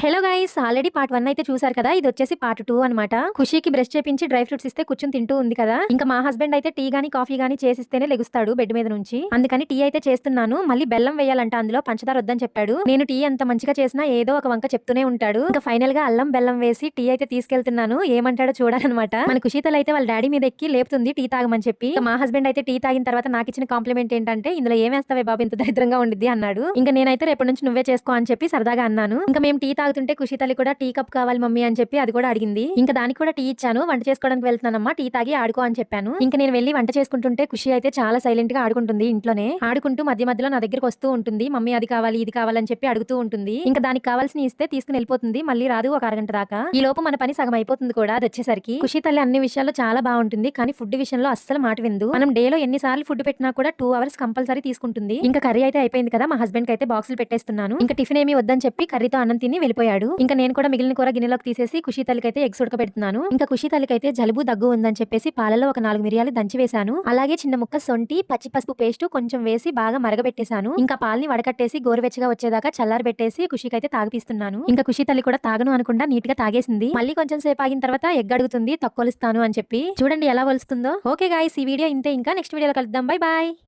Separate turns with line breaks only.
Hello guys, already part 1 అయితే చూసారు కదా. ఇది వచ్చేసి పార్ట్ 2 అన్నమాట. ఖుషీకి బ్రష్ చేపించి డ్రై ఫ్రూట్స్ ఇస్తే కూర్చొని తింటూ ఉంది కదా. ఇంకా మా హస్బెండ్ అయితే టీ గానీ కాఫీ గానీ చేసిస్తేనే లెగుస్తాడు బెడ్ మీద నుంచి. అందుకని టీ అయితే చేస్తున్నాను. మళ్ళీ బెల్లం వేయాలంట, అందులో పంచదార వద్దని చెప్పాడు. నేను టీ అంత మంచిగా చేసినా ఏదో ఒక వంక చెప్తూనే ఉంటాడు. ఇంకా ఫైనల్ గా అల్లం బెల్లం వేసి టీ అయితే తీసుకెళ్తున్నాను. ఏమంటాడో చూడాలన్నమాట. మన ఖుషీతలు అయితే వాళ్ళ డాడీ మీద ఎక్కి లేపుతుంది టీ తాగమని చెప్పి. మా హస్బెండ్ అయితే టీ తాగిన తర్వాత నాకు ఇచ్చిన కాంప్లిమెంట్ ఏంటంటే, ఇందులో ఏం వేస్తావే బాబు, ఇంత దరిద్రంగా ఉండిద్ది అన్నాడు. ఇంకా నేనైతే రేపటి నుంచి నువ్వే చేసుకో అని చెప్పి సరదాగా అన్నాను. ఇంకా మేము టీ తాగుతుంటే ఖుషి తల్లి కూడా టీ కప్ కావాలి మమ్మీ అని చెప్పి అది కూడా అడిగింది. ఇంకా దానికి కూడా టీ ఇచ్చాను. వంట చేసుకోవడానికి వెళ్తున్నానమ్మా, టీ తాగి ఆడుకో అని చెప్పాను. ఇంకా నేను వెళ్ళి వంట చేసుకుంటుంటే ఖుషి అయితే చాలా సైలెంట్ గా ఆడుకుంటుంది. ఇంట్లోనే ఆడుకుంటూ మధ్య మధ్యలో నా దగ్గరకు వస్తూ ఉంటుంది. మమ్మీ అది కావాలి ఇది కావాలని చెప్పి అడుగుతూ ఉంటుంది. ఇంకా దానికి కావాల్సిన ఇస్తే తీసుకుని వెళ్ళిపోతుంది. మళ్ళీ రాదు ఒక అరగంట దాకా. ఈ లోపు మన పని సగం అయిపోతుంది కూడా. అది వచ్చేసరికి ఖుషి తల్లి అన్ని విషయాల్లో చాలా బాగుంటుంది, కానీ ఫుడ్ విషయంలో అస్సలు మాట విందు. మనం డేలో ఎన్నిసార్లు ఫుడ్ పెట్టినా కూడా 2 అవర్స్ కంపల్సరీ తీసుకుంటుంది. ఇంకా కర్రీ అయితే అయిపోయింది కదా. మా హస్బెండ్ కి అయితే బాక్సులు పెట్టేస్తున్నాను. ఇంకా టిఫిన్ ఏమి వద్దని చెప్పి కర్రీతో అన్నం తిని వెళ్ళిపోయాడు. ఇంకా నేను కూడా మిగిలిన కూర గిన్నెలోకి తీసేసి ఖుషి తల్లికి అయితే ఎగ్స్ ఉడకబెడుతున్నాను. ఇంకా ఖుషి తల్లికి అయితే జలుబు దగ్గు ఉందని చెప్పేసి పాలలో ఒక 4 మిరియాలు దంచి వేశాను. అలాగే చిన్న ముక్క సొంటి పచ్చి పసుపు పేస్ట్ కొంచెం వేసి బాగా మరగబెట్టేశాను. ఇంకా పాలని వడకట్టేసి గోరువెచ్చగా వచ్చేదాకా చల్లారి పెట్టేసి ఖుషికి అయితే తాగిపిస్తున్నాను. ఇంకా ఖుషి తల్లి కూడా తాగను అనుకుండా నీట్ గా తాగేసింది. మళ్ళీ కొంచెం సేపు ఆగిన తర్వాత ఎగ్ అడుగుతుంది, తొక్కొలుస్తాను అని చెప్పి. చూడండి ఎలా వలుస్తుందో. ఓకే గాయ్స్, ఈ వీడియో ఇంతే. ఇంకా నెక్స్ట్ వీడియోలో కలుద్దాం. Bye bye.